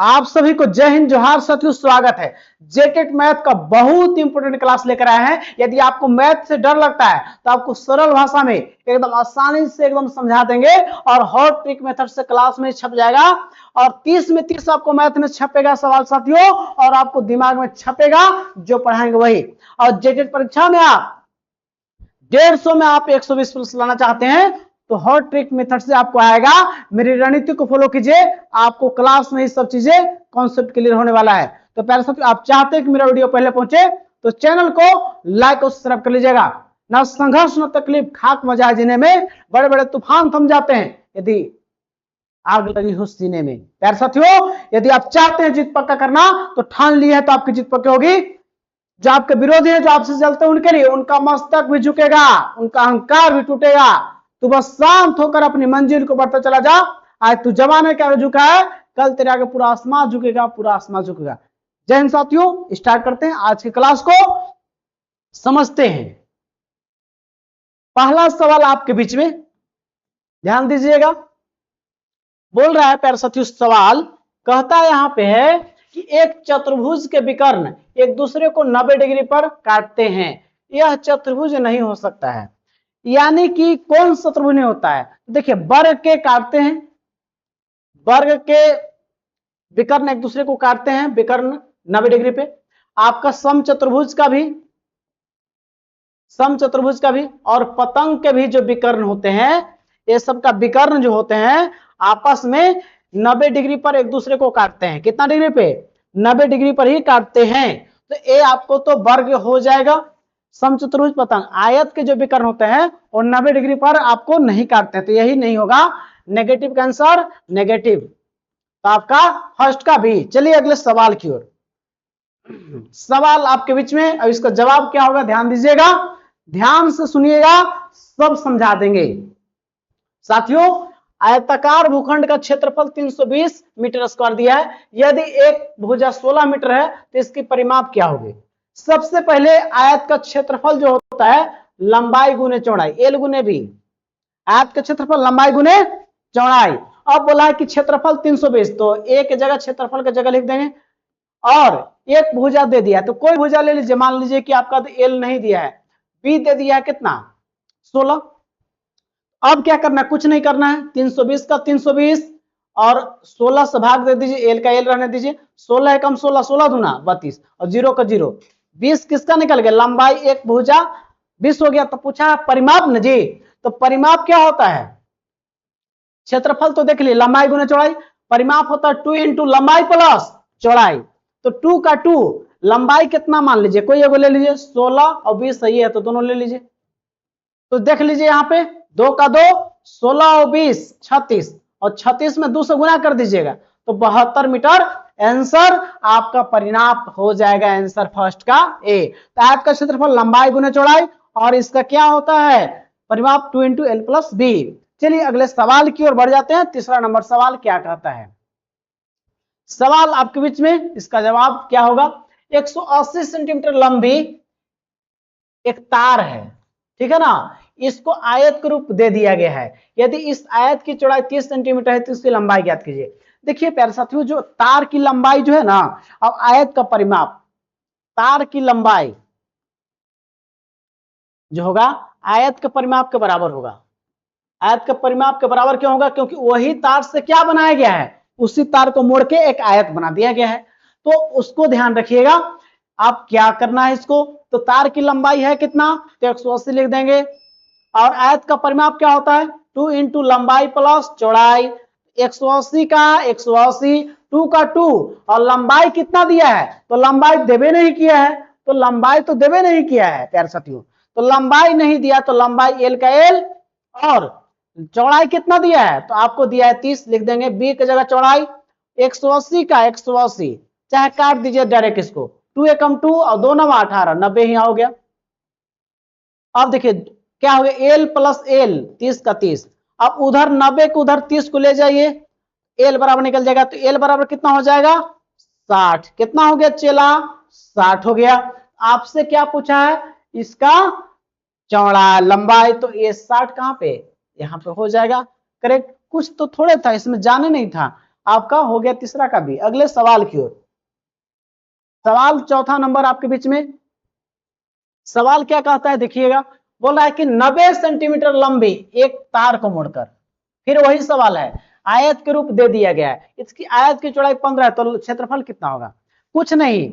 आप सभी को जय हिंद जोहार साथियों, स्वागत है। जेटेट मैथ का बहुत इंपोर्टेंट क्लास लेकर आए हैं। यदि आपको मैथ से डर लगता है तो आपको सरल भाषा में एकदम आसानी से एकदम समझा देंगे और हॉट ट्रिक मेथड से क्लास में छप जाएगा और 30 में 30 आपको मैथ में छपेगा सवाल साथियों, और आपको दिमाग में छपेगा जो पढ़ाएंगे वही। और जेटेट परीक्षा में आप 150 में आप 120 प्लस लाना चाहते हैं तो हॉट ट्रिक मेथड से आपको आएगा। मेरी रणनीति को फॉलो कीजिए, आपको क्लास में ही सब चीजें कॉन्सेप्ट क्लियर होने वाला है। तो प्यारे साथियों, आप चाहते हैं कि मेरा वीडियो पहले पहुंचे तो चैनल को लाइक और सब्सक्राइब कर लीजिएगा। ना संघर्ष न तकलीफ, खाक मजा जीने में बड़े बड़े तूफान थम जाते हैं यदि आग लगी हो सीने में। प्यारे साथियों, यदि आप चाहते हैं जीत पक्का करना तो ठान ली है तो आपकी जीत पक्की होगी। जो आपके विरोधी हैं, जो आपसे चलते हैं, उनके लिए उनका मस्तक भी झुकेगा, उनका अहंकार भी टूटेगा। तू बस शांत होकर अपनी मंजिल को बढ़ता चला जा। आज तू जमाने के आगे झुका है, कल तेरे आगे पूरा आसमान झुकेगा, पूरा आसमान झुकेगा। जय हिंद साथियों, स्टार्ट करते हैं आज की क्लास को, समझते हैं। पहला सवाल आपके बीच में ध्यान दीजिएगा। बोल रहा है प्यारे साथियों, सवाल कहता है यहां पे है कि एक चतुर्भुज के विकर्ण एक दूसरे को 90 डिग्री पर काटते हैं, यह चतुर्भुज नहीं हो सकता है। यानी कि कौन चतुर्भुज नहीं होता है? देखिए, वर्ग के काटते हैं, वर्ग के विकर्ण एक दूसरे को काटते हैं, विकर्ण 90 डिग्री पे। आपका समचतुर्भुज का भी और पतंग के भी जो विकर्ण होते हैं, ये सब का विकर्ण जो होते हैं आपस में 90 डिग्री पर एक दूसरे को काटते हैं। कितना डिग्री पे? 90 डिग्री पर ही काटते हैं। तो ये आपको तो वर्ग हो जाएगा। समचतुर्भुज पतंग आयत के जो विकर्ण होते हैं और 90 डिग्री पर आपको नहीं काटते हैं, तो यही नहीं होगा। नेगेटिव का आंसर नेगेटिव, तो आपका फर्स्ट का भी। चलिए अगले सवाल की ओर। सवाल आपके बीच में, अब इसका जवाब क्या होगा ध्यान दीजिएगा, ध्यान से सुनिएगा, सब समझा देंगे साथियों। आयताकार भूखंड का क्षेत्रफल 320 मीटर स्क्वायर दिया है। यदि एक भुजा 16 मीटर है तो इसकी परिमाप क्या होगी? सबसे पहले आयत का क्षेत्रफल जो होता है लंबाई गुने चौड़ाई, एल गुने बी। आयत का क्षेत्रफल लंबाई गुने चौड़ाई। अब बोला है कि क्षेत्रफल 320, तो ए के जगह क्षेत्रफल की जगह लिख देंगे। और एक भुजा दे दिया, तो कोई भुजा ले लीजिए। मान लीजिए कि आपका तो एल नहीं दिया है, बी दे दिया है, कितना? 16। अब क्या करना है? कुछ नहीं करना है। 320 का 320 और 16 से भाग दे दीजिए, एल का एल रहने दीजिए। 16 कम 16, 16 दूना 32 और 0 का 0। 20 किसका निकल गया? लंबाई एक भुजा 20 हो गया। तो पूछा परिमाप न जी, तो परिमाप क्या होता है? क्षेत्रफल तो देख लिए, लंबाई गुने चौड़ाई। परिमाप होता है 2 इंटू लंबाई प्लस चौड़ाई। तो 2 का 2, लंबाई कितना मान लीजिए, कोई एगो ले लीजिए। 16 और 20 सही है तो दोनों ले लीजिए। तो देख लीजिए यहाँ पे 2 का 2, 16 और 20 36, और 36 में 2 से गुना कर दीजिएगा तो 72 मीटर आंसर आपका परिमाप हो जाएगा। आंसर फर्स्ट का ए। तो आयत का क्षेत्रफल लंबाई गुने चौड़ाई और इसका क्या होता है? परिमाप 2 इंटू एल प्लस बी। चलिए अगले सवाल की ओर बढ़ जाते हैं। तीसरा नंबर सवाल क्या कहता है? सवाल आपके बीच में, इसका जवाब क्या होगा? 180 सेंटीमीटर लंबी एक तार है, ठीक है ना, इसको आयत के रूप दे दिया गया है। यदि इस आयत की चौड़ाई 30 सेंटीमीटर है तो इसकी लंबाई ज्ञात कीजिए। देखिए प्यारे साथियों, जो तार की लंबाई जो है ना, अब आयत का परिमाप, तार की लंबाई जो होगा आयत के परिमाप के बराबर होगा। आयत के परिमाप के बराबर क्यों होगा? क्योंकि वही तार से क्या बनाया गया है, उसी तार को मोड़ के एक आयत बना दिया गया है। तो उसको ध्यान रखिएगा। आप क्या करना है इसको, तो तार की लंबाई है कितना, तो 180 लिख देंगे। और आयत का परिमाप क्या होता है? 2 इंटू लंबाई प्लस चौड़ाई। 180 का 180, 2 का 2, और लंबाई कितना दिया है? तो लंबाई देवे नहीं किया है, तो लंबाई तो देवे नहीं किया है प्यारे साथियों। तो लंबाई नहीं दिया तो लंबाई एल का एल, और चौड़ाई कितना दिया है? तो आपको दिया है 30, लिख देंगे। बी की जगह चौड़ाई 180 का 180, चाहे काट दीजिए डायरेक्ट इसको। 2 एकम 2 और 2 9 18, 90 ही हो गया। अब देखिए क्या हो गया, एल प्लस एल 30 का 30। अब उधर 90 को उधर 30 को ले जाइए, एल बराबर निकल जाएगा। तो एल बराबर कितना हो जाएगा? 60। कितना हो गया चेला? 60 हो गया। आपसे क्या पूछा है? इसका चौड़ा लंबाई, तो ये 60 कहां पे? यहां पे हो जाएगा करेक्ट। कुछ तो थोड़े था इसमें, जाने नहीं था। आपका हो गया तीसरा का बी। अगले सवाल की ओर, सवाल चौथा नंबर आपके बीच में। सवाल क्या कहता है देखिएगा, बोल रहा है कि 90 सेंटीमीटर लंबी एक तार को मोड़कर, फिर वही सवाल है, आयत के रूप दे दिया गया है, इसकी आयत की चौड़ाई 15 है, तो क्षेत्रफल कितना होगा? कुछ नहीं,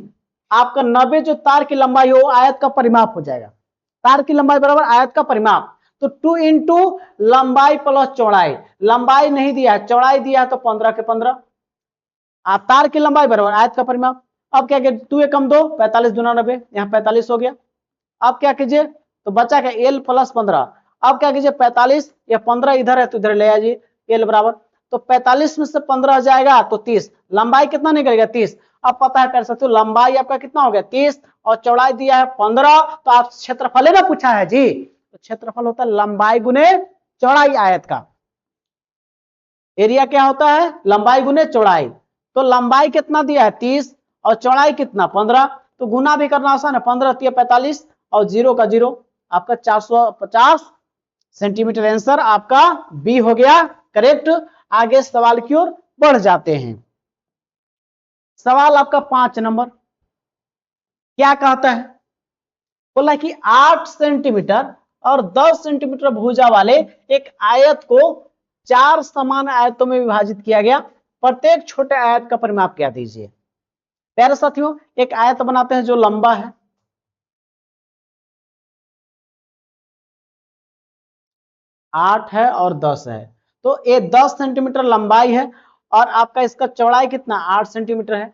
आपका 90 जो तार की लंबाई हो आयत का परिमाप हो जाएगा। तार की लंबाई बराबर आयत का परिमाप, तो 2 इंटू लंबाई प्लस चौड़ाई। लंबाई नहीं दिया है, चौड़ाई दिया है, तो 15 के 15। तार की लंबाई बराबर आयत का परिमाप। अब क्या किया, 2 एकम 2, 45 दूना 90, यहाँ 45 हो गया। अब क्या कीजिए, तो बचा क्या, एल प्लस 15। अब क्या कीजिए, 45 या 15 इधर है तो इधर ले आइए, एल बराबर, तो 45 में से 15 जाएगा तो 30, लंबाई कितना निकलेगा 30। अब पता है कर सकते हो लंबाई आपका कितना हो गया 30 और चौड़ाई दिया है 15, तो आप क्षेत्रफल ना पूछा है जी, तो क्षेत्रफल होता है लंबाई गुने चौड़ाई आयत का। एरिया क्या होता है, लंबाई गुने चौड़ाई। तो लंबाई कितना दिया है 30 और चौड़ाई कितना 15, तो गुना भी करना आसान है, 15 3 45 और 0 का 0, आपका 450 सेंटीमीटर। आंसर आपका बी हो गया करेक्ट। आगे सवाल की ओर बढ़ जाते हैं। सवाल आपका 5 नंबर क्या कहता है, बोला कि 8 सेंटीमीटर और 10 सेंटीमीटर भुजा वाले एक आयत को 4 समान आयतों में विभाजित किया गया, प्रत्येक छोटे आयत का परिमाप क्या दीजिए। प्यारे साथियों, एक आयत बनाते हैं जो लंबा है, आठ है और 10 है, तो ये 10 सेंटीमीटर लंबाई है और आपका इसका चौड़ाई कितना 8 सेंटीमीटर है।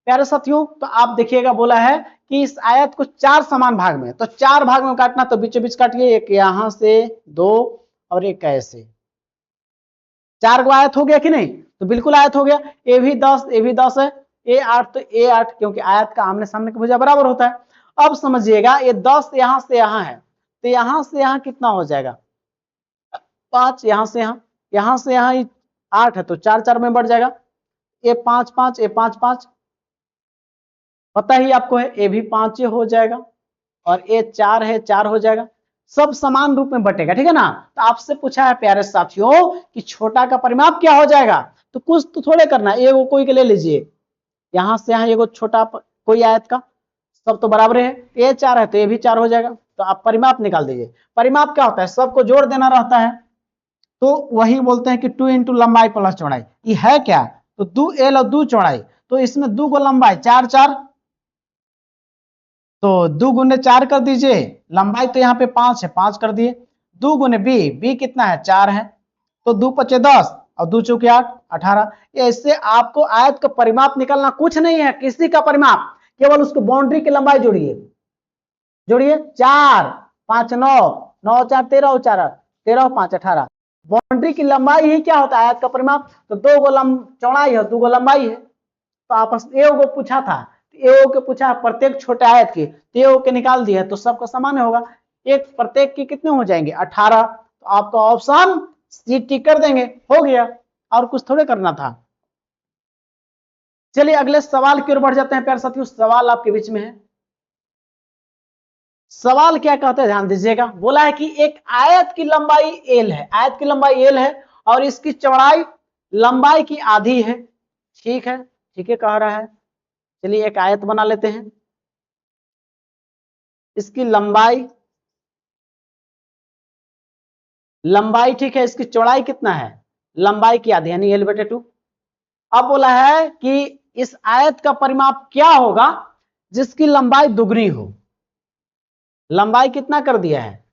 प्यारे साथियों, तो आप देखिएगा बोला है कि इस आयत को 4 समान भाग में, तो 4 भाग में काटना, तो बीचों बीच काटिए, एक यहां से 2 और एक ऐसे, 4 गो आयत हो गया कि नहीं, तो बिल्कुल आयत हो गया। ये भी 10, ये भी 10 है, ये 8 तो ये 8, क्योंकि आयत का आमने सामने की भुजा बराबर होता है। अब समझिएगा ये 10 यहां से यहां है, तो यहां से यहां कितना हो जाएगा 5, यहां से यहां 8 है, तो 4 4 में बढ़ जाएगा, ये 5 5, ये 5 5, पता ही आपको है, ये भी 5 हो जाएगा और ये 4 है 4 हो जाएगा, सब समान रूप में बटेगा, ठीक है ना। तो आपसे पूछा है प्यारे साथियों कि छोटा का परिमाप क्या हो जाएगा, तो कुछ तो थोड़े करना है, एगो कोई के ले लीजिए, यहां से यहां एगो छोटा कोई आयत का, सब तो बराबर है, ये 4 है तो ये भी 4 हो जाएगा, तो आप परिमाप निकाल दीजिए। परिमाप क्या होता है, सबको जोड़ देना रहता है, तो वही बोलते हैं कि 2 इंटू लंबाई प्लस चौड़ाई। ये है क्या, तो 2 एल और 2 चौड़ाई, तो इसमें 2 को लंबाई 4 4, तो 2 गुने 4 कर दीजिए, लंबाई तो यहाँ पे 5 है 5 कर दिए, 2 गुने बी, बी कितना है 4 है, तो 2 पचे 10 और 2 चौके 8 18। ऐसे आपको आयत का परिमाप निकालना, कुछ नहीं है किसी का परिमाप, केवल उसको बाउंड्री की लंबाई जोड़िए, जोड़िए 4 5 9 9 4 13 4 13 5 18, बाउंड्री की लंबाई ही क्या होता है आयत का परिमाप, तो 2 गो चौड़ाई है 2 गो लंबाई है, तो आपस ए को पूछा था, ए के पूछा प्रत्येक छोटे आयत की, तो के निकाल दिया, तो सबका समान होगा, एक प्रत्येक के कितने हो जाएंगे 18, तो आपका ऑप्शन सी टिक कर देंगे, हो गया, और कुछ थोड़े करना था। चलिए अगले सवाल की ओर बढ़ जाते हैं प्यारे साथियों। सवाल आपके बीच में है, सवाल क्या कहते हैं ध्यान दीजिएगा, बोला है कि एक आयत की लंबाई एल है, आयत की लंबाई एल है और इसकी चौड़ाई लंबाई की आधी है, ठीक है, ठीक है कह रहा है। चलिए एक आयत बना लेते हैं, इसकी लंबाई ठीक है, इसकी चौड़ाई कितना है, लंबाई की आधी यानी L/2। अब बोला है कि इस आयत का परिमाप क्या होगा जिसकी लंबाई दुगनी हो, लंबाई कितना कर दिया है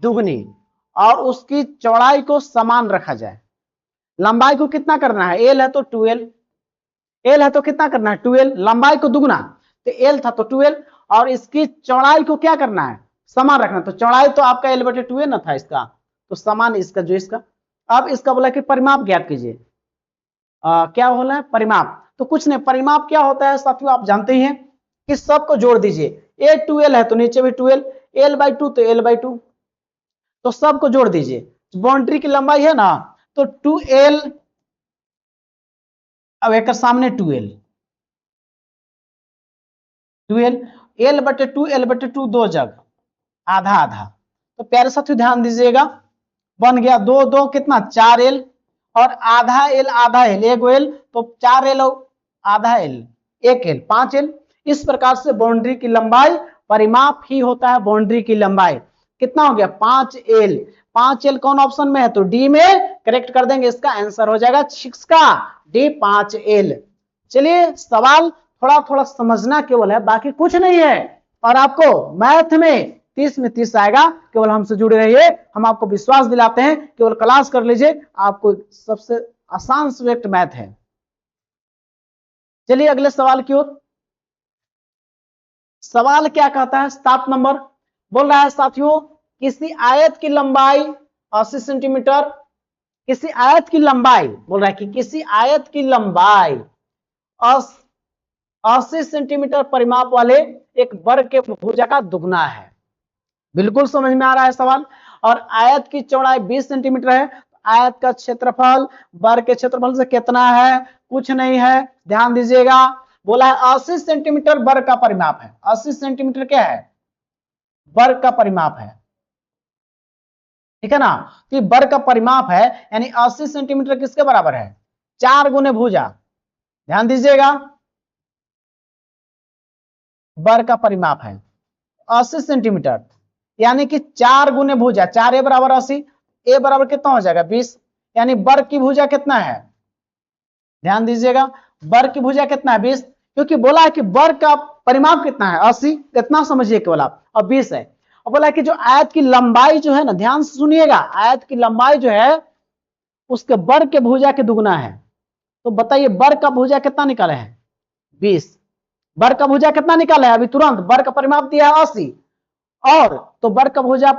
दुगनी, और उसकी चौड़ाई को समान रखा जाए। लंबाई को कितना करना है, एल है तो 2l, एल है तो कितना करना है 2l, लंबाई को दुगना, तो एल था तो 2l, और इसकी चौड़ाई को क्या करना है समान रखना, तो चौड़ाई तो आपका L/2 ना था इसका, तो समान इसका जो इसका। अब इसका बोला कि परिमाप ज्ञात कीजिए, क्या बोला है परिमाप, तो कुछ नहीं, परिमाप क्या होता है साथियों आप जानते ही हैं कि सबको जोड़ दीजिए, ए 2l है तो नीचे भी 2l, l/2 तो l/2, तो सबको जोड़ दीजिए, बाउंड्री की लंबाई है ना, तो 2l, अब एक सामने 2l, 2l, l/2 l/2 दो जग आधा आधा, तो प्यारे साथियों ध्यान दीजिएगा, बन गया 2 2 कितना 4l, और आधा एल आधा एल, एक एल तो 4 एल, आधा एल 1 एल 5 एल। इस प्रकार से बाउंड्री की लंबाई परिमाप ही होता है बाउंड्री की लंबाई। कितना हो गया 5 एल। 5 एल कौन ऑप्शन में है, तो डी में करेक्ट कर देंगे, इसका आंसर हो जाएगा 6 का डी 5 एल। चलिए सवाल थोड़ा थोड़ा समझना केवल है, बाकी कुछ नहीं है। और आपको मैथ में 30 में 30 आएगा, केवल हमसे जुड़े रहिए, हम आपको विश्वास दिलाते हैं, केवल क्लास कर लीजिए, आपको सबसे आसान सब्जेक्ट मैथ है। चलिए अगले सवाल की ओर। सवाल क्या कहता है, 7 नंबर बोल रहा है साथियों, किसी आयत की लंबाई 80 सेंटीमीटर, किसी आयत की लंबाई बोल रहा है कि किसी आयत की लंबाई 80 सेंटीमीटर परिमाप वाले एक वर्ग के भुजा का दुगना है। बिल्कुल समझ में आ रहा है सवाल। और आयत की चौड़ाई 20 सेंटीमीटर है, आयत का क्षेत्रफल वर्ग के क्षेत्रफल से कितना है, कुछ नहीं है, ध्यान दीजिएगा। बोला है 80 सेंटीमीटर वर्ग का परिमाप है। 80 सेंटीमीटर क्या है, वर्ग का परिमाप है, ठीक है ना। तो वर्ग का परिमाप है, यानी 80 सेंटीमीटर किसके बराबर है, 4 गुने भुजा। ध्यान दीजिएगा, वर्ग का परिमाप है 80 सेंटीमीटर, यानी कि 4 गुने भुजा, 4 ए बराबर 80, ए बराबर कितना हो जाएगा 20, यानी वर्ग की भुजा कितना है, ध्यान दीजिएगा, वर्ग की भुजा कितना है 20, क्योंकि बोला है कि वर्ग का परिमाप कितना है 80, इतना समझिए केवल आप, और 20 है। और बोला है कि जो आयत की लंबाई जो है ना, ध्यान से सुनिएगा, आयत की लंबाई जो है उसके वर्ग के भुजा के दुगना है। तो बताइए वर्ग का भुजा कितना निकाले हैं 20, वर्ग का भुजा कितना निकाले हैं अभी तुरंत, वर्ग का परिमाप दिया है 80, और तो वर्ग का भुजा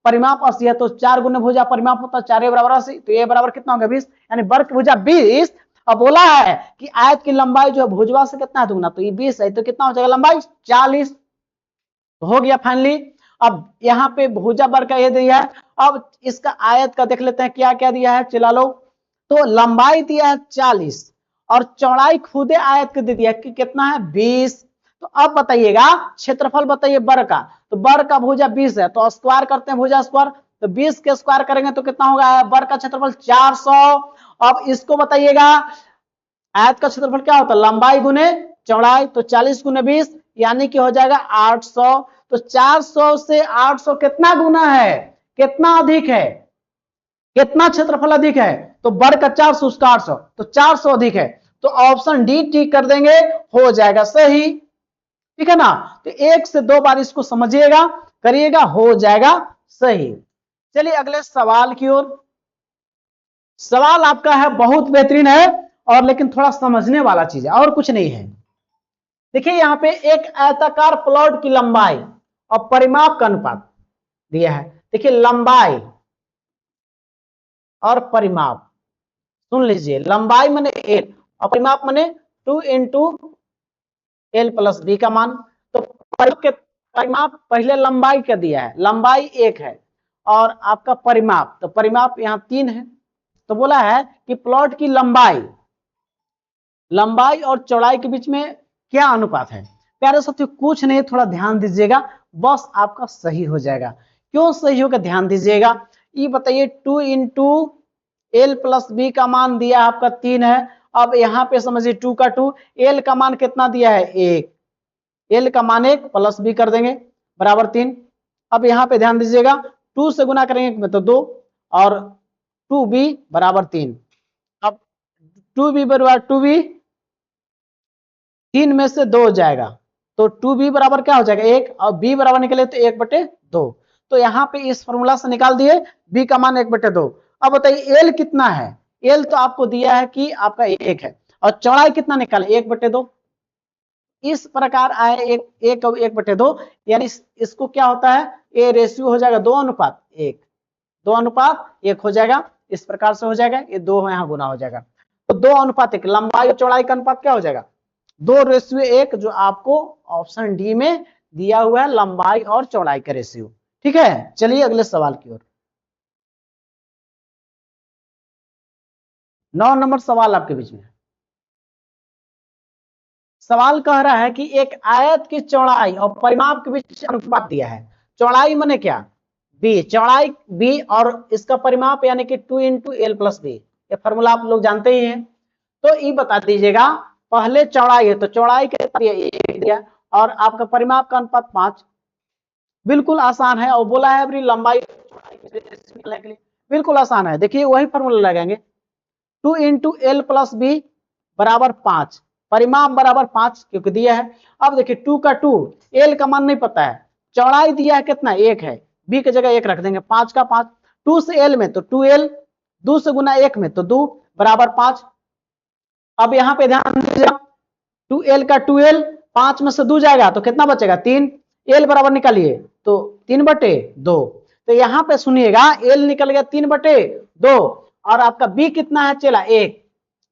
परिमाप 80 है, तो 4 गुने भुजा परिमाप होता है 4 ए बराबर 80, तो ए बराबर कितना होगा 20, यानी वर्ग की भुजा 20। अब बोला है कि आयत की लंबाई जो है भुजवा से कितना है दुगना, तो ये 20 है, तो कितना हो जाएगा लंबाई 40, तो हो गया फाइनली। अब यहाँ पे भुजा वर्ग का ये दिया है, अब इसका आयत का देख लेते हैं क्या क्या दिया है, चला लो। तो लंबाई दिया है 40 और चौड़ाई खुदे आयत के दे दिया कि कितना है 20। तो अब बताइएगा क्षेत्रफल बताइए वर्ग का, तो वर्ग का भुजा 20 है, तो स्क्वायर करते हैं भुजा स्क्वायर, तो 20 के स्क्वायर करेंगे तो कितना होगा, वर्ग का क्षेत्रफल 400। अब इसको बताइएगा आयत का क्षेत्रफल क्या होता है, लंबाई गुने चौड़ाई, तो 40 गुने 20 यानी कि हो जाएगा 800। तो 400 से 800 कितना गुना है, कितना अधिक है, कितना क्षेत्रफल अधिक है, तो वर्ग का 400 उसका 800, तो 400 अधिक है, तो ऑप्शन डी टिक कर देंगे, हो जाएगा सही, ठीक है ना। तो 1 से 2 बार इसको समझिएगा, करिएगा, हो जाएगा सही। चलिए अगले सवाल की ओर। सवाल आपका है बहुत बेहतरीन है, और लेकिन थोड़ा समझने वाला चीज है, और कुछ नहीं है। देखिए यहां पे एक आयताकार प्लॉट की लंबाई और परिमाप का अनुपात दिया है। देखिए लंबाई और परिमाप, सुन लीजिए, लंबाई माने एल और परिमाप माने 2 इंटू एल प्लस बी का मान। तो परिमाप पहले लंबाई का दिया है, लंबाई 1 है, और आपका परिमाप, तो परिमाप यहाँ 3 है। तो बोला है कि प्लॉट की लंबाई, लंबाई और चौड़ाई के बीच में क्या अनुपात है। प्यारे साथियों कुछ नहीं, थोड़ा ध्यान दीजिएगा, बस आपका सही हो जाएगा। क्यों सही होगा ध्यान दीजिएगा, ये बताइए 2 इंटू एल प्लस बी का मान दिया आपका 3 है। अब यहाँ पे समझिए 2 का 2, एल का मान कितना दिया है 1, एल का मान 1 प्लस बी कर देंगे बराबर 3। अब यहाँ पे ध्यान दीजिएगा 2 से गुना करेंगे तो 2 और 2b बराबर 3। अब 2b बराबर 2b 3 में से 2 हो जाएगा, तो 2b बराबर क्या हो जाएगा 1, और b बराबर निकले तो 1/2। तो यहाँ पे इस फॉर्मूला से निकाल दिए b का मान 1/2। अब बताइए एल कितना है, एल तो आपको दिया है कि आपका 1 है, और चौड़ाई कितना निकाले 1/2। इस प्रकार आए 1/2, यानी इसको क्या होता है, ए रेशियो हो जाएगा 2:1, 2:1 हो जाएगा, इस प्रकार से हो जाएगा, ये 2 यहाँ गुना हो जाएगा, तो 2:1, लंबाई और चौड़ाई का अनुपात क्या हो जाएगा 2:1, जो आपको ऑप्शन डी में दिया हुआ है, लंबाई और चौड़ाई का रेशियो। ठीक है, चलिए अगले सवाल की ओर। 9 नंबर सवाल आपके बीच में। सवाल कह रहा है कि एक आयत की चौड़ाई और परिमाप के बीच अनुपात दिया है। चौड़ाई माने क्या, बी, चौड़ाई बी, और इसका परिमाप यानी कि 2 इंटू एल प्लस बी, ये फॉर्मूला आप लोग जानते ही हैं। तो ये बता दीजिएगा, पहले चौड़ाई है तो चौड़ाई के दिया और आपका परिमाप का अनुपात 5, बिल्कुल आसान है। और बोला है अपनी लंबाई के लिए, बिल्कुल आसान है। देखिए वही फॉर्मूला लगाएंगे, 2 इंटू एल प्लस बी बराबर 5, परिमाप बराबर 5 क्योंकि दिया है। अब देखिए 2 का 2, एल का मान नहीं पता है, चौड़ाई दिया है कितना 1 है, बी की जगह 1 रख देंगे, 5 का 5, 2 से एल में तो 2l, 2 से गुना 1 में तो 2 बराबर 5। अब यहां पे ध्यान दीजिएगा, 2l का 2l, 5 में से 2 जाएगा तो कितना बचेगा 3, एल बराबर निकालिए तो 3/2। तो यहां पे सुनिएगा एल निकल गया 3/2 और आपका बी कितना है चला 1,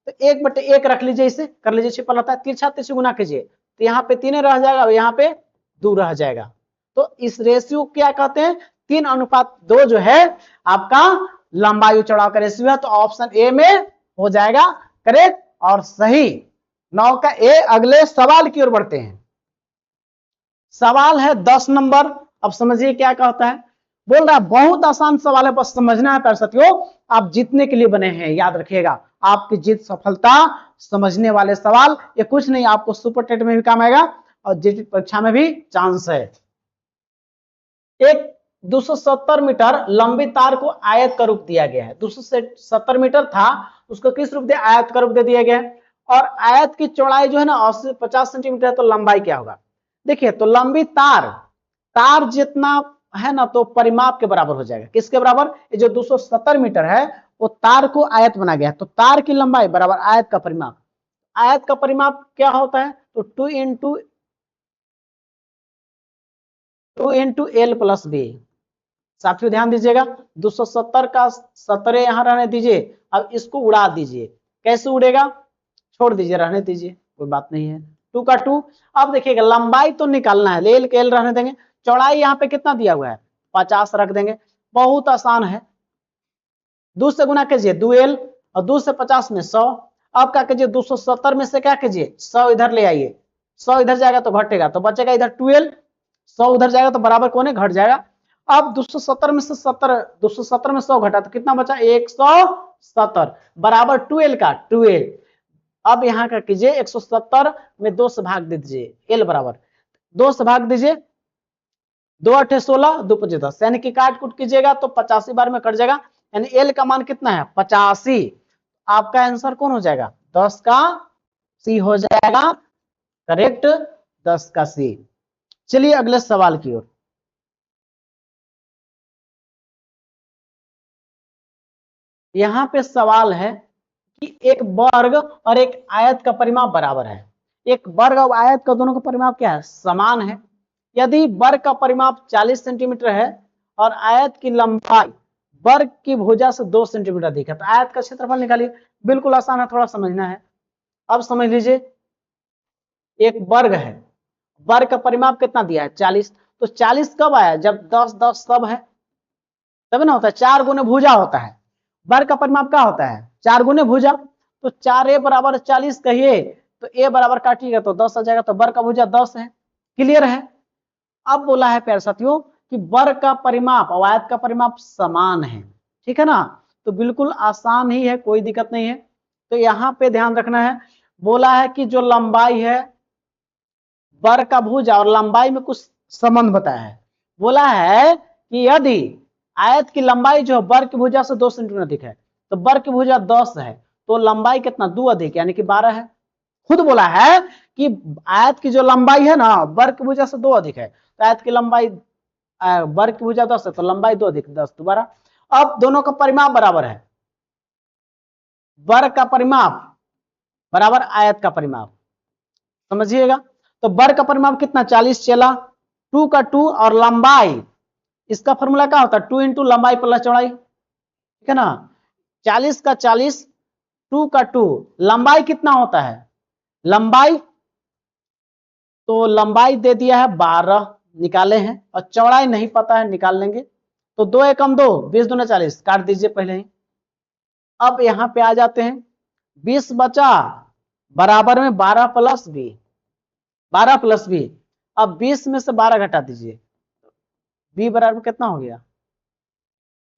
तो 1/1 रख लीजिए, इसे कर लीजिए, छिपा रहता है, तिरछा तिरछी गुना कीजिए तो यहाँ पे 3 रह जाएगा और यहाँ पे 2 रह जाएगा। तो इस रेशियो क्या कहते हैं, 3:2 जो है आपका लंबाई चौड़ाव का रेशियो है। तो ऑप्शन ए में हो जाएगा करेक्ट और सही। 9 का ए। अगले सवाल की ओर बढ़ते हैं। सवाल है 10 नंबर। अब समझिए क्या कहता है, बोल रहा है बहुत आसान सवाल है, बस समझना है प्यारे साथियों, आप जीतने के लिए बने हैं, याद रखिएगा आपकी जीत सफलता समझने वाले सवाल, ये कुछ नहीं आपको सुपर टेट में भी काम आएगा और जीटी परीक्षा में भी चांस है। एक 270 मीटर लंबी तार को आयत का रूप दिया गया है, 270 मीटर था उसको किस रूप दिया, आयत का रूप दे दिया गया है। और आयत की चौड़ाई जो है ना 50 सेंटीमीटर है, तो लंबाई क्या होगा, देखिए तो लंबी तार जितना है ना तो परिमाप के बराबर हो जाएगा, किसके बराबर, ये जो 270 मीटर है वो तार को आयत बना गया है, तो तार की लंबाई बराबर आयत का परिमाप। आयत का परिमाप क्या होता है, तो 2 इंटू एल प्लस बी। साथियों ध्यान दीजिएगा, 270 का 17 यहां रहने दीजिए, अब इसको उड़ा दीजिए, कैसे उड़ेगा, छोड़ दीजिए, रहने दीजिए, कोई बात नहीं है, 2 का 2। अब देखिएगा लंबाई तो निकालना है, एल के एल रहने देंगे, चौड़ाई यहाँ पे कितना दिया हुआ है 50 रख देंगे, बहुत आसान है, 2 से गुना कीजिए 2l और 2 से 50 में 100। अब क्या कीजिए 270 में से क्या कीजिए 100 इधर ले आइए, 100 इधर जाएगा तो घटेगा तो बचेगा इधर 12, 100 उधर जाएगा तो बराबर कौन है, घट जाएगा। अब 270 में से 270 में 100 घटा तो कितना बचा 170 बराबर 12 का 12। अब यहाँ का कीजिए 170 में 2 से भाग दे दीजिए, एल बराबर 2 से भाग दीजिए, 2 8 16, 2 5 10, यानी कि काट कूट कीजिएगा तो 85 बार में कट जाएगा, यानी एल का मान कितना है 85। आपका आंसर कौन हो जाएगा 10 का सी हो जाएगा करेक्ट, 10 का सी। चलिए अगले सवाल की ओर। यहां पे सवाल है कि एक वर्ग और एक आयत का परिमाप बराबर है, एक वर्ग और आयत का दोनों का परिमाप क्या है, समान है। यदि वर्ग का परिमाप 40 सेंटीमीटर है और आयत की लंबाई वर्ग की भुजा से 2 सेंटीमीटर अधिक है, तो आयत का क्षेत्रफल निकालिए। बिल्कुल आसान है, थोड़ा समझना है। अब समझ लीजिए, एक वर्ग है, वर्ग का परिमाप कितना दिया है 40, तो 40 कब आया, जब 10 10 सब है तब ना होता है, 4 गुने भुजा होता है, वर्ग का परिमाप क्या होता है 4 गुने भुजा, तो 4a बराबर 40 कहिए तो a बराबर काटिएगा तो 10 आ जाएगा, तो वर्ग का भुजा 10 है, क्लियर है। अब बोला है प्यारे साथियों कि वर्ग का परिमाप और आयत का परिमाप समान है, ठीक है ना, तो बिल्कुल आसान ही है, कोई दिक्कत नहीं है। तो यहाँ पे ध्यान रखना है, बोला है कि जो लंबाई है वर्ग का भुजा और लंबाई में कुछ संबंध बताया है, बोला है कि यदि आयत की लंबाई जो वर्ग की भुजा से 2 सेंटीमीटर अधिक है, तो वर्ग की भुजा 10 है तो लंबाई कितना 2 अधिक यानी कि 12 है। खुद बोला है कि आयत की जो लंबाई है ना वर्ग की भुजा से 2 अधिक है, तो आयत की लंबाई वर्ग की भुजा 10 है तो लंबाई 2 अधिक 10 दोबारा। अब दोनों का परिमाप बराबर है, वर्ग का परिमाप बराबर आयत का परिमाप, समझिएगा। तो वर्ग का परिमाप कितना 40 चला, 2 का 2 और लंबाई, इसका फॉर्मूला क्या होता है 2 इंटू लंबाई प्लस चौड़ाई, ठीक है ना, 40 का 40, 2 का 2, लंबाई कितना होता है, लंबाई तो लंबाई दे दिया है 12 निकाले हैं और चौड़ाई नहीं पता है, निकाल लेंगे, तो 2 एकम 2, 20 दूना 40, काट दीजिए पहले ही। अब यहां पे आ जाते हैं, 20 बचा बराबर में 12 प्लस बी, 12 प्लस बी, अब 20 में से 12 घटा दीजिए, बी बराबर कितना हो गया,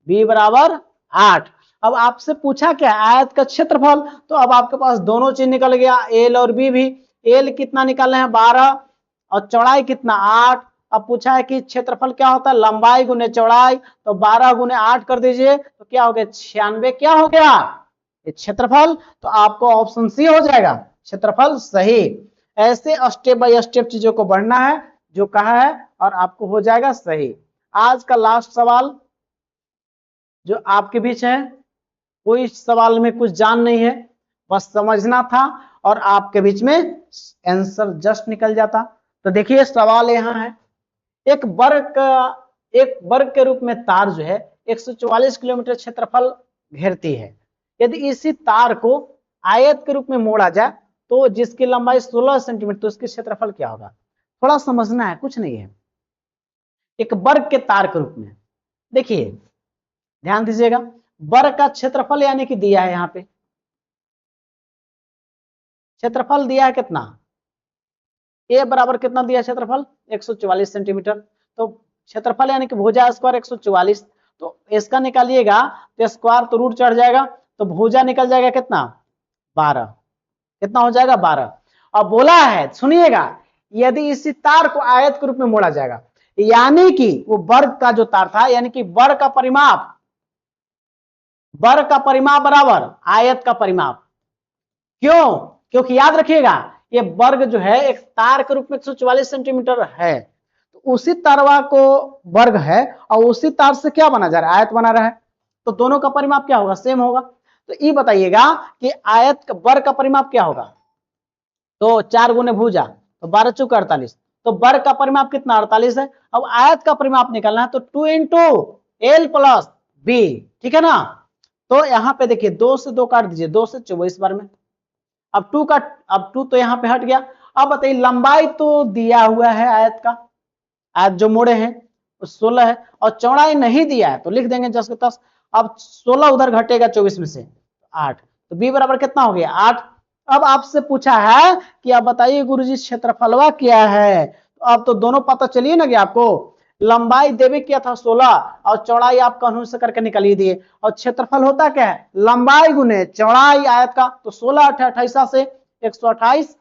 बी बराबर 8। अब आपसे पूछा क्या, आयत का क्षेत्रफल, तो अब आपके पास दोनों चीज निकल गया, एल और बी भी। एल कितना निकाले हैं 12 और चौड़ाई कितना 8। अब पूछा है कि क्षेत्रफल क्या होता है, लंबाई गुने चौड़ाई, तो 12 गुने 8 कर दीजिए तो क्या हो गया 96, क्या हो गया ये क्षेत्रफल। तो आपको ऑप्शन सी हो जाएगा क्षेत्रफल सही। ऐसे स्टेप बाय स्टेप चीजों को बढ़ना है जो कहा है और आपको हो जाएगा सही। आज का लास्ट सवाल जो आपके बीच है, कोई सवाल में कुछ जान नहीं है, बस समझना था और आपके बीच में आंसर जस्ट निकल जाता। तो देखिए सवाल यहाँ है, एक वर्ग के रूप में तार जो है 144 किलोमीटर क्षेत्रफल घेरती है। यदि इसी तार को आयत के रूप में मोड़ा जाए तो जिसकी लंबाई 16 सेंटीमीटर, तो इसकी क्षेत्रफल क्या होगा। थोड़ा समझना है, कुछ नहीं है। एक वर्ग के तार के रूप में, देखिए ध्यान दीजिएगा, वर्ग का क्षेत्रफल यानी कि दिया है यहाँ पे, क्षेत्रफल दिया है कितना, ए बराबर कितना दिया क्षेत्रफल 144 सेंटीमीटर। तो क्षेत्रफल यानी कि भुजा स्क्वायर 144, तो इसका निकालिएगा तो स्क्वायर तो रूट चढ़ जाएगा, तो भुजा निकल जाएगा कितना 12, कितना हो जाएगा 12। अब बोला है सुनिएगा, यदि इसी तार को आयत के रूप में मोड़ा जाएगा, यानी कि वो वर्ग का जो तार था, यानी कि वर्ग का परिमाप बराबर आयत का परिमाप। क्यों, क्योंकि याद रखिएगा ये वर्ग जो है एक तार के रूप में 144 सेंटीमीटर है, तो उसी तारवा को वर्ग है और उसी तार से क्या बना जा रहा है, आयत बना रहा है, तो दोनों का परिमाप क्या होगा, सेम होगा। तो ये बताइएगा कि आयत का वर्ग का परिमाप क्या होगा, तो 4 गुने भुजा तो 12 चौक 48, तो वर्ग का परिमाप कितना 48 है। अब आयत का परिमाप निकालना है तो 2 इंटू एल प्लस बी, ठीक है ना। तो यहाँ पे देखिए 2 से 2 काट दीजिए, 2 से 24 बार में, अब 2 तो यहाँ पे हट गया। अब बताइए लंबाई तो दिया हुआ है आयत का, आयत जो मोड़े हैं 16 है, और चौड़ाई नहीं दिया है तो लिख देंगे 10 के 10। अब 16 उधर घटेगा 24 में से 8, तो बी बराबर कितना हो गया 8। अब आपसे पूछा है कि आप बताइए गुरुजी क्षेत्रफलवा क्या है, तो अब तो दोनों पता चलिए ना कि आपको लंबाई देवे क्या था 16 और चौड़ाई आप कानून से करके निकाल ही दिए, और क्षेत्रफल होता क्या है लंबाई गुने चौड़ाई आयत का, तो 16 28 से 128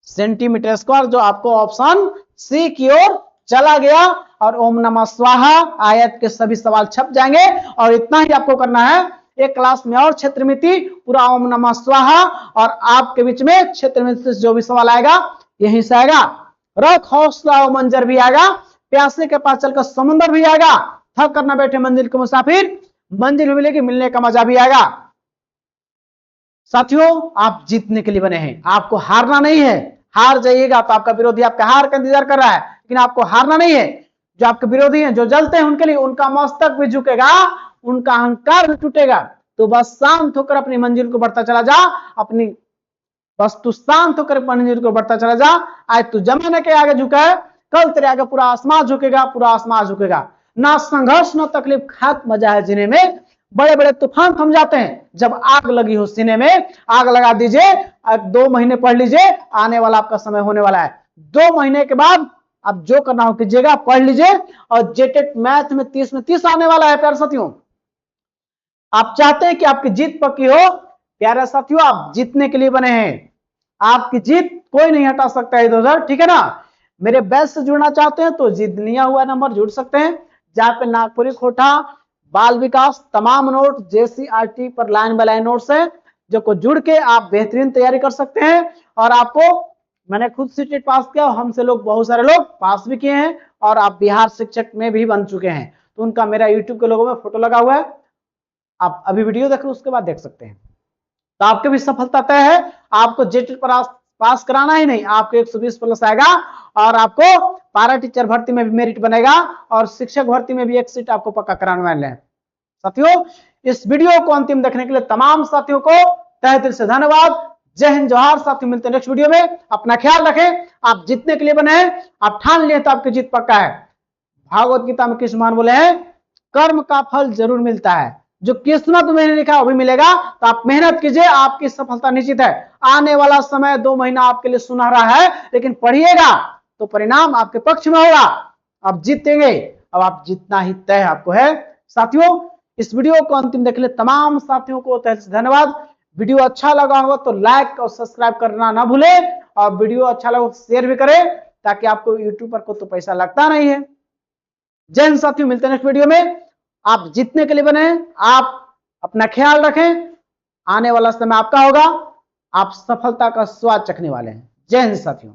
सेंटीमीटर स्क्वायर, जो आपको ऑप्शन सी की ओर चला गया। और ओम नमः स्वाहा आयत के सभी सवाल छप जाएंगे। और इतना ही आपको करना है, एक क्लास में और क्षेत्रमिति पूरा ओम नमः स्वाहा, और आपके बीच में क्षेत्रमिति से जो भी सवाल आएगा यहीं से आएगा। रख हौसला और मंजर भी आएगा, प्यासे के पास चलकर समुद्र भी आएगा, थक करना बैठे मंजिल के मुसाफिर, मंजिल मिलेगी मिलने का मजा भी आएगा। साथियों आप जीतने के लिए बने हैं, आपको हारना नहीं है। हार जाइएगा तो आपका विरोधी आपका हार का इंतजार कर रहा है, लेकिन आपको हारना नहीं है। जो आपके विरोधी हैं, जो जलते हैं, उनके लिए उनका मस्तक भी झुकेगा, उनका अहंकार भी टूटेगा। तो बस शांत होकर अपनी मंजिल को बढ़ता चला जा, बस तू शांत होकर मंजिल को बढ़ता चला जा। आज तू जमाने के आगे झुका है, कल तेरे आगे पूरा आसमान झुकेगा, पूरा आसमान झुकेगा। ना संघर्ष ना तकलीफ, खाक मजा है जीने में। बड़े बड़े तूफान थम जाते हैं जब आग लगी हो सीने में। आग लगा दीजिए, 2 महीने पढ़ लीजिए, आने वाला आपका समय होने वाला है। 2 महीने के बाद आप जो करना हो कीजिएगा, पढ़ लीजिए। और जेटेट मैथ में 30 में 30 आने वाला है प्यारे साथियों। आप चाहते हैं कि आपकी जीत पक्की हो, प्यारे साथियों आप जीतने के लिए बने हैं। आपकी जीत कोई नहीं हटा सकता इधर उधर, ठीक है ना। मेरे बैच से जुड़ना चाहते हैं तो जीत लिया हुआ नंबर जुड़ सकते हैं, जहां पे नागपुरी खोटा बाल विकास तमाम नोट JCRT पर लाइन बाय लाइन नोट्स है, जो को जुड़ के आप बेहतरीन तैयारी कर सकते हैं। और आपको मैंने खुद सीटेट पास किया, हमसे लोग बहुत सारे लोग पास भी किए हैं, और आप बिहार शिक्षक में भी बन चुके हैं, तो उनका मेरा यूट्यूब के लोगों में फोटो लगा हुआ है, आप अभी वीडियो देख उसके बाद देख सकते हैं। तो आपके भी सफलता तय है। आपको जेटेट पास कराना ही नहीं, आपको 120 प्लस आएगा, और आपको पारा टीचर भर्ती में भी मेरिट बनेगा, और शिक्षक भर्ती में भी एक सीट आपको पक्का कराने वाले हैं। साथियों इस वीडियो को अंतिम देखने के लिए तमाम साथियों को तहे दिल से धन्यवाद। जय हिंद जोहार। साथियों मिलते हैं नेक्स्ट वीडियो में, अपना ख्याल रखें। आप जीतने के लिए बने हैं, आप ठान लिए तो आपकी जीत पक्का है। भागवत गीता में कृष्ण भगवान बोले हैं, कर्म का फल जरूर मिलता है, जो किस्मत में लिखा है वो भी मिलेगा। तो आप मेहनत कीजिए, आपकी सफलता निश्चित है। आने वाला समय 2 महीना आपके लिए सुनहरा है, लेकिन पढ़िएगा तो परिणाम आपके पक्ष में होगा, आप जीतेंगे। अब आप जितना ही तय आपको है। साथियों इस वीडियो को अंतिम देखने तमाम साथियों को तहे से धन्यवाद। वीडियो अच्छा लगा हो तो लाइक और सब्सक्राइब करना ना भूले, और वीडियो अच्छा लगा तो शेयर भी करें, ताकि आपको यूट्यूब पर को तो पैसा लगता नहीं है। जय हिंद साथियों, मिलते हैं नेक्स्ट वीडियो में। आप जीतने के लिए बने, आप अपना ख्याल रखें, आने वाला समय आपका होगा, आप सफलता का स्वाद चखने वाले हैं। जय हिंद साथियों।